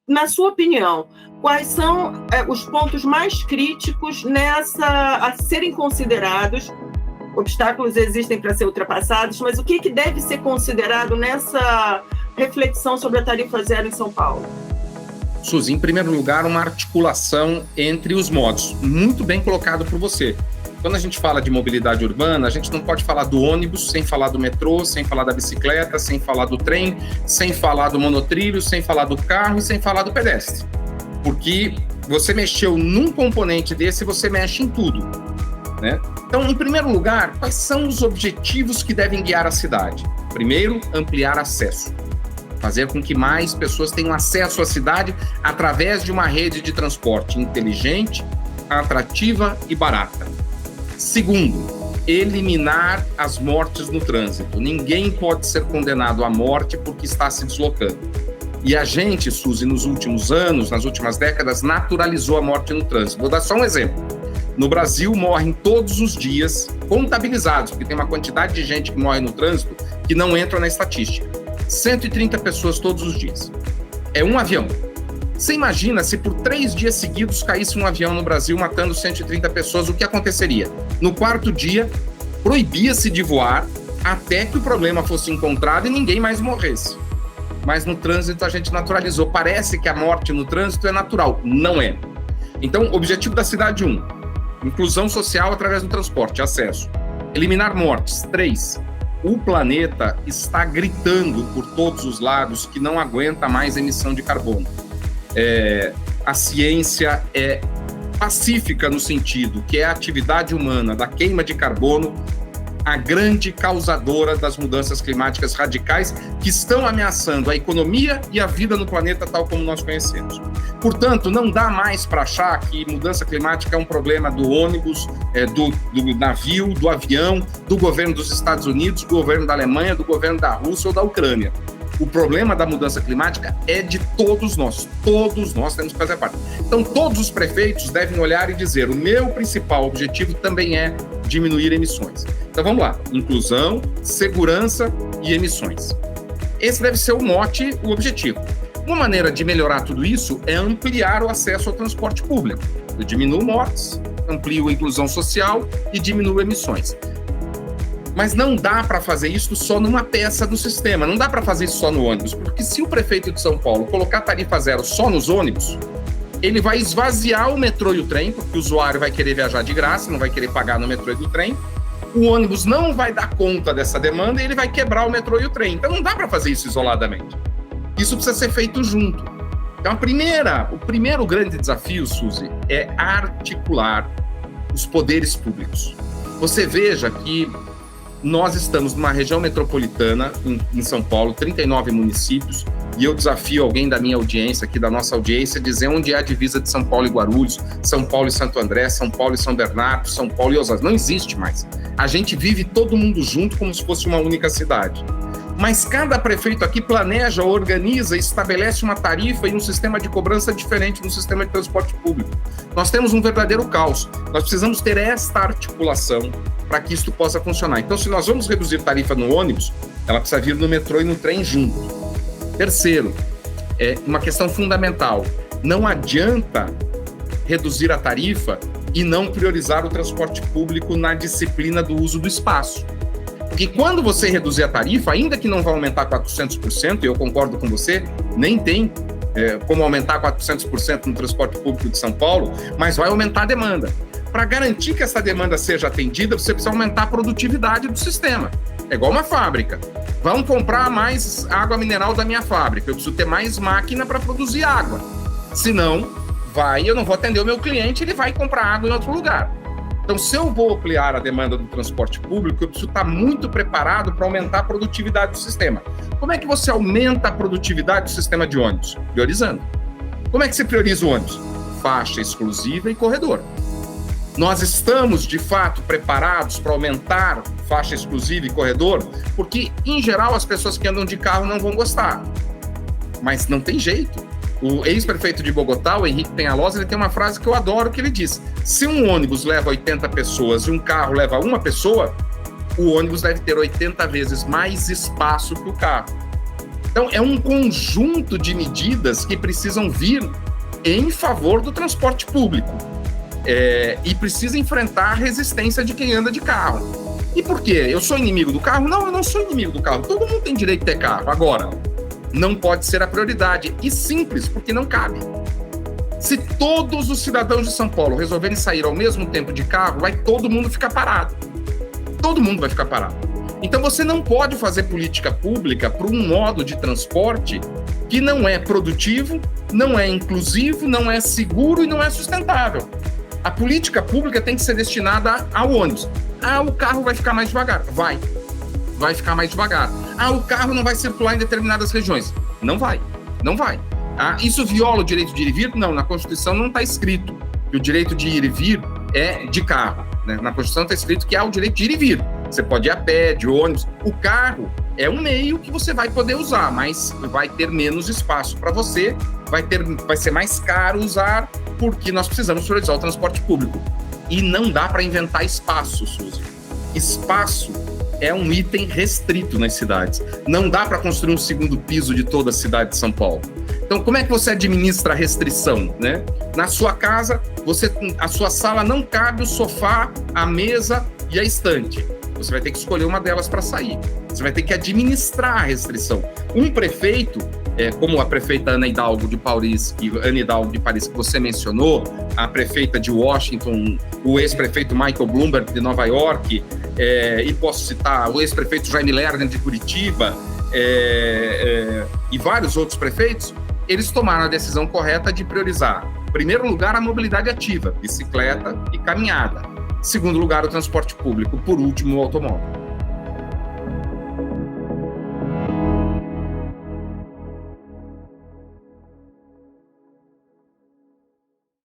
na sua opinião, quais são os pontos mais críticos a serem considerados? Obstáculos existem para ser ultrapassados, mas o que deve ser considerado nessa reflexão sobre a tarifa zero em São Paulo? Suzy, em primeiro lugar, uma articulação entre os modos. Muito bem colocado por você. Quando a gente fala de mobilidade urbana, a gente não pode falar do ônibus sem falar do metrô, sem falar da bicicleta, sem falar do trem, sem falar do monotrilho, sem falar do carro e sem falar do pedestre. Porque você mexeu num componente desse, você mexe em tudo, né? Então, em primeiro lugar, quais são os objetivos que devem guiar a cidade? Primeiro, ampliar acesso. Fazer com que mais pessoas tenham acesso à cidade através de uma rede de transporte inteligente, atrativa e barata. Segundo, eliminar as mortes no trânsito. Ninguém pode ser condenado à morte porque está se deslocando. E a gente, Suzy, nos últimos anos, nas últimas décadas, naturalizou a morte no trânsito. Vou dar só um exemplo. No Brasil, morrem todos os dias, contabilizados, porque tem uma quantidade de gente que morre no trânsito que não entra na estatística. 130 pessoas todos os dias. É um avião. Você imagina se por 3 dias seguidos caísse um avião no Brasil matando 130 pessoas, o que aconteceria? No quarto dia, proibia-se de voar até que o problema fosse encontrado e ninguém mais morresse. Mas no trânsito a gente naturalizou. Parece que a morte no trânsito é natural. Não é. Então, objetivo da cidade 1, inclusão social através do transporte, acesso. Eliminar mortes. 3, o planeta está gritando por todos os lados que não aguenta mais emissão de carbono. A ciência é pacífica no sentido que é a atividade humana da queima de carbono a grande causadora das mudanças climáticas radicais que estão ameaçando a economia e a vida no planeta tal como nós conhecemos. Portanto, não dá mais para achar que mudança climática é um problema do ônibus, do navio, do avião, do governo dos Estados Unidos, do governo da Alemanha, do governo da Rússia ou da Ucrânia. O problema da mudança climática é de todos nós temos que fazer parte. Então, todos os prefeitos devem olhar e dizer: o meu principal objetivo também é diminuir emissões. Então, vamos lá: inclusão, segurança e emissões. Esse deve ser o mote, o objetivo. Uma maneira de melhorar tudo isso é ampliar o acesso ao transporte público. Eu diminuo mortes, amplio a inclusão social e diminuo emissões. Mas não dá para fazer isso só numa peça do sistema, não dá para fazer isso só no ônibus, porque se o prefeito de São Paulo colocar tarifa zero só nos ônibus, ele vai esvaziar o metrô e o trem, porque o usuário vai querer viajar de graça, não vai querer pagar no metrô e no trem, o ônibus não vai dar conta dessa demanda e ele vai quebrar o metrô e o trem. Então não dá para fazer isso isoladamente. Isso precisa ser feito junto. Então o primeiro grande desafio, Suzy, é articular os poderes públicos. Você veja que nós estamos numa região metropolitana, em São Paulo, 39 municípios, e eu desafio alguém da minha audiência, aqui da nossa audiência, dizer onde é a divisa de São Paulo e Guarulhos, São Paulo e Santo André, São Paulo e São Bernardo, São Paulo e Osasco. Não existe mais. A gente vive todo mundo junto como se fosse uma única cidade. Mas cada prefeito aqui planeja, organiza, estabelece uma tarifa e um sistema de cobrança diferente no sistema de transporte público. Nós temos um verdadeiro caos. Nós precisamos ter esta articulação para que isso possa funcionar. Então, se nós vamos reduzir tarifa no ônibus, ela precisa vir no metrô e no trem junto. Terceiro, uma questão fundamental. Não adianta reduzir a tarifa e não priorizar o transporte público na disciplina do uso do espaço. Porque quando você reduzir a tarifa, ainda que não vá aumentar 400%, e eu concordo com você, nem tem como aumentar 400% no transporte público de São Paulo, mas vai aumentar a demanda. Para garantir que essa demanda seja atendida, você precisa aumentar a produtividade do sistema. É igual uma fábrica. Vamos comprar mais água mineral da minha fábrica. Eu preciso ter mais máquina para produzir água. Senão, eu não vou atender o meu cliente, ele vai comprar água em outro lugar. Então, se eu vou ampliar a demanda do transporte público, eu preciso estar muito preparado para aumentar a produtividade do sistema. Como é que você aumenta a produtividade do sistema de ônibus? Priorizando. Como é que você prioriza o ônibus? Faixa exclusiva e corredor. Nós estamos, de fato, preparados para aumentar faixa exclusiva e corredor, porque, em geral, as pessoas que andam de carro não vão gostar. Mas não tem jeito. O ex-prefeito de Bogotá, o Henrique Peñalosa, ele tem uma frase que eu adoro, que ele diz: se um ônibus leva 80 pessoas e um carro leva uma pessoa, o ônibus deve ter 80 vezes mais espaço que o carro. Então, é um conjunto de medidas que precisam vir em favor do transporte público. E precisa enfrentar a resistência de quem anda de carro. E por quê? Eu sou inimigo do carro? Não, eu não sou inimigo do carro. Todo mundo tem direito de ter carro. Agora, não pode ser a prioridade. E simples, porque não cabe. Se todos os cidadãos de São Paulo resolverem sair ao mesmo tempo de carro, vai todo mundo ficar parado. Todo mundo vai ficar parado. Então você não pode fazer política pública para um modo de transporte que não é produtivo, não é inclusivo, não é seguro e não é sustentável. A política pública tem que ser destinada ao ônibus. O carro vai ficar mais devagar. Vai ficar mais devagar. O carro não vai circular em determinadas regiões. Não vai. Isso viola o direito de ir e vir? Não, na Constituição não está escrito que o direito de ir e vir é de carro. Né? Na Constituição está escrito que há o direito de ir e vir. Você pode ir a pé, de ônibus. O carro é um meio que você vai poder usar, mas vai ter menos espaço para você, vai ser mais caro usar, porque nós precisamos priorizar o transporte público. E não dá para inventar espaço, Suzy. Espaço é um item restrito nas cidades. Não dá para construir um segundo piso de toda a cidade de São Paulo. Então, como é que você administra a restrição, né? Na sua casa, a sua sala não cabe o sofá, a mesa e a estante. Você vai ter que escolher uma delas para sair. Você vai ter que administrar a restrição. Um prefeito, como a prefeita Ana Hidalgo de Paris que você mencionou, a prefeita de Washington, o ex-prefeito Michael Bloomberg de Nova York, e posso citar o ex-prefeito Jaime Lerner de Curitiba, e vários outros prefeitos, eles tomaram a decisão correta de priorizar, em primeiro lugar, a mobilidade ativa, bicicleta e caminhada. Em segundo lugar, o transporte público. Por último, o automóvel.